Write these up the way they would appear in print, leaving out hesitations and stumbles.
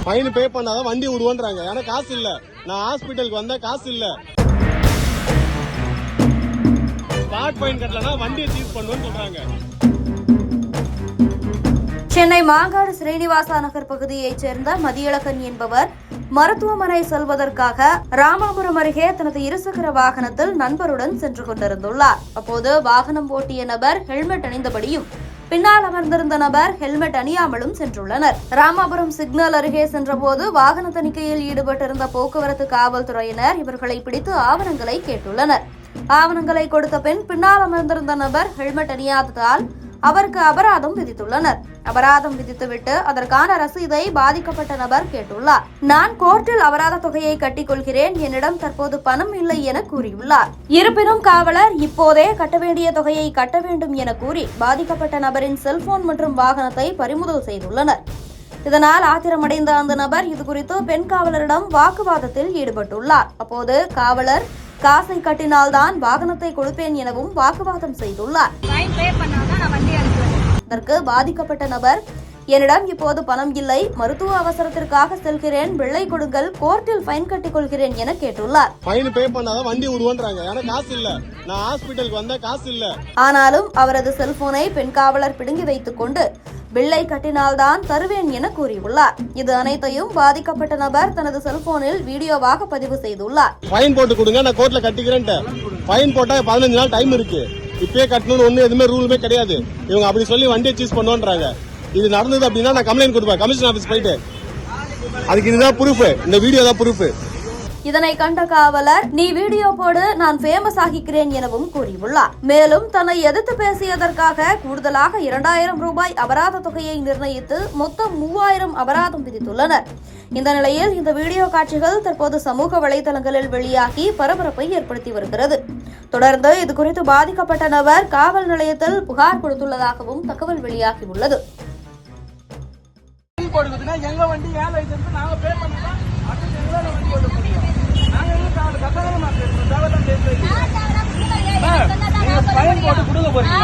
Fine பே பண்ணாதான் வண்டி விடுவோன்றாங்க. ஏன்னா காசு இல்ல. நான் ஹாஸ்பிட்டலுக்கு வந்தா காசு இல்ல. ஸ்பாட் ஃபைன் கட்டலனா வண்டியை சீஸ் பண்ணுவேன்னு சொல்றாங்க. சென்னை மாங்காடு ஸ்ரீனிவாசா நகர் பகுதியைச் சேர்ந்த மதியழகன் என்பவர் மருத்துவமனை செல்வதற்காக ராமாபுரம் அருகே தனது இருசக்கர வாகனத்தில் நண்பருடன் சென்று கொண்டிருந்துள்ளார். அப்போது வாகனம் ஓட்டிய நபர் ஹெல்மெட் அணிந்தபடியும் பின்னால் அமர்ந்திருந்த நபர் ஹெல்மெட் அணியாமலும் சென்றுள்ளனர். ராமாபுரம் சிக்னல் அருகே சென்றபோது வாகன தணிக்கையில் ஈடுபட்டிருந்த போக்குவரத்து காவல்துறையினர் இவர்களை பிடித்து ஆவணங்களை கேட்டுள்ளனர். ஆவணங்களை கொடுத்த பின் பின்னால் அமர்ந்திருந்த நபர் ஹெல்மெட் அணியாததால் அவருக்கு அபராதம் விதித்துள்ளனர். அபராதம் விதித்துவிட்டு அதற்கான ரசீதை பாதிக்கப்பட்ட நபர் கேட்டுள்ளார். நான் கோர்ட்டில் அபராத தொகையை கட்டிக் கொள்கிறேன், என்னிடம் தற்போது பணம் இல்லை என கூறியுள்ளார். இருப்பினும் காவலர் இப்போதே கட்ட வேண்டிய தொகையை கட்ட வேண்டும் என கூறி பாதிக்கப்பட்ட நபரின் செல்போன் மற்றும் வாகனத்தை பறிமுதல் செய்துள்ளனர். இதனால் ஆத்திரமடைந்த அந்த நபர் இதுகுறித்து பெண் காவலரிடம் வாக்குவாதத்தில் ஈடுபட்டுள்ளார். அப்போது காவலர் காசை கட்டினால்தான் வாகனத்தை கொடுப்பேன் எனவும் வாக்குவாதம் செய்துள்ளார். அதற்கு பாதிக்கப்பட்ட நபர் என்னிடம் இப்போது பணம் இல்லை, மருத்துவ அவசரத்திற்காக செல்கிறேன், வெள்ளை கொடுங்கள், கோர்ட்டில் ஃபைன் கட்டிக் கொள்கிறேன் என கேட்டுள்ளார். ஃபைன் பே பண்ணாதான் வண்டி விடுவோன்றாங்க. ஏன்னா காசு இல்ல. நான் ஹாஸ்பிட்டலுக்கு வந்தா காசு இல்ல. ஆனாலும் அவரது செல்போனை பெண் காவலர் பிடுங்கி வைத்துக் கொண்டு பில்லை கட்டினால்தான் தருவேன் என கூறியுள்ளார். இது அனைத்தையும் பாதிக்கப்பட்ட நபர் தனது செல்போனில் வீடியோவாக பதிவு செய்துள்ளார். ஃபைன் போட்டு கொடுங்க, நான் கோர்ட்ல கட்டிக்கிறேன். ஃபைன் போட்டா 15 நாள் டைம் இருக்கு. இப்பயே கட்டணும்னு ஒண்ணு எதுவுமே ரூலுமே கிடையாது. இவங்க அப்படி சொல்லி வண்டியை சீஸ் பண்ணுவோன்றாங்க. இது நடந்தது அப்படின்னா நான் கம்ப்ளைண்ட் கொடுப்பேன் கமிஷன் ஆபீஸ் போயிட்டு. அதுக்கு இதுதான் ப்ரூஃப், இந்த வீடியோ தான் ப்ரூஃப். இதனை கண்ட காவலர் நீ வீடியோ போடு, நான் ஃபேமஸ் ஆகிக்கிறேன் எனவும் கூறியுள்ளார். மேலும் தன்னை எதிர்த்து பேசியதற்காக கூடுதலாக 2000 ரூபாய் அபராத தொகையை நிர்ணயித்து மொத்தம் 3000 அபராதம் விதித்துள்ளனர். இந்த நிலையில் இந்த வீடியோ காட்சிகள் தற்போது சமூக வலைதளங்களில் வெளியாகி பரபரப்பை ஏற்படுத்தி வருகிறது. தொடர்ந்து இதுகுறித்து பாதிக்கப்பட்ட நபர் காவல் நிலையத்தில் புகார் கொடுத்துள்ளதாகவும் தகவல் வெளியாகியுள்ளது. எங்க வண்டி ஏன் லைசன்ஸ் நாங்க பே பண்ணா வண்டி ஓட்ட முடியும். நாங்க ஃபைன் போட்டு கொடுக்க போறீங்க.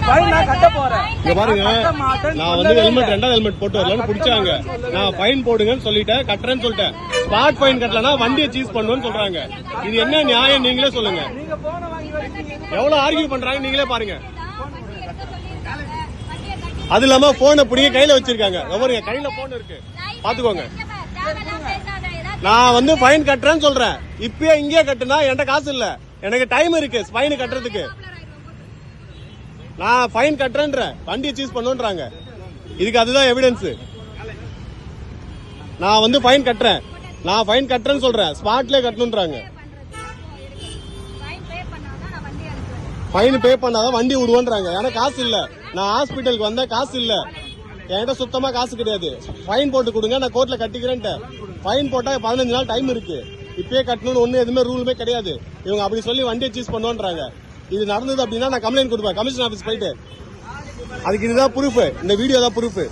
ஃபைன் நான் கட்ட போறேன். இங்க பாருங்க, நான் வந்து ஹெல்மெட் 2வது ஹெல்மெட் போட்டு வரலன்னு பிடிச்சாங்க. நான் ஃபைன் போடுங்கன்னு சொல்லிட்டேன், கட்டுறேன்னு சொல்லிட்டேன். ஸ்பாட் ஃபைன் கட்டலனா வண்டியை சீஸ் பண்ணுவேன்னு சொல்றாங்க. இது என்ன நியாயம் நீங்களே சொல்லுங்க. எவ்வளவு ஆர்கியூ பண்றாங்க நீங்களே பாருங்க. அது இல்லாம போனை பிடிங்க கையில வச்சிருக்காங்க. எவருங்க கையில போன் இருக்கு பாத்துக்கோங்க. நான் வந்து ஃபைன் கட்டுறேன்னு சொல்றேன். இப்பயே இங்கே கட்டுனா என்கிட்ட காசு இல்ல, எனக்கு டைம் இருக்கு ஃபைன் கட்டுறதுக்கு. நான் ஃபைன் கட்டுறேன்ற வண்டியை சீஸ் பண்ணுன்றாங்க. இதுக்கு அதுதான் எவிடன்ஸ். நான் வந்து ஃபைன் கட்டுறேன், நான் ஃபைன் கட்டுறேன்னு சொல்றேன், ஸ்பாட்ல கட்டணும்ன்றாங்க. ஃபைன் பே பண்ணாதான் வண்டி விடுவோன்றாங்க. ஏன்னா காசு இல்ல. நான் ஹாஸ்பிட்டலுக்கு வந்தா காசு இல்ல, என்கிட்ட சுத்தமா காசு கிடையாது. ஃபைன் போட்டு கொடுங்க, நான் கோர்ட்ல கட்டிக்கிறேன். ஃபைன் போட்டா 15 நாள் டைம் இருக்கு. இப்பயே கட்டணும்னு ஒண்ணு எதுவுமே ரூலுமே கிடையாது. இவங்க அப்படி சொல்லி வண்டியை சீஸ் பண்ணுவோன்றாங்க. இது நடந்தது அப்படின்னா நான் கம்ப்ளைண்ட் கொடுப்பேன் கமிஷன் ஆபீஸ் போயிட்டு. அதுக்கு இதுதான் ப்ரூஃப், இந்த வீடியோ தான் ப்ரூஃப்.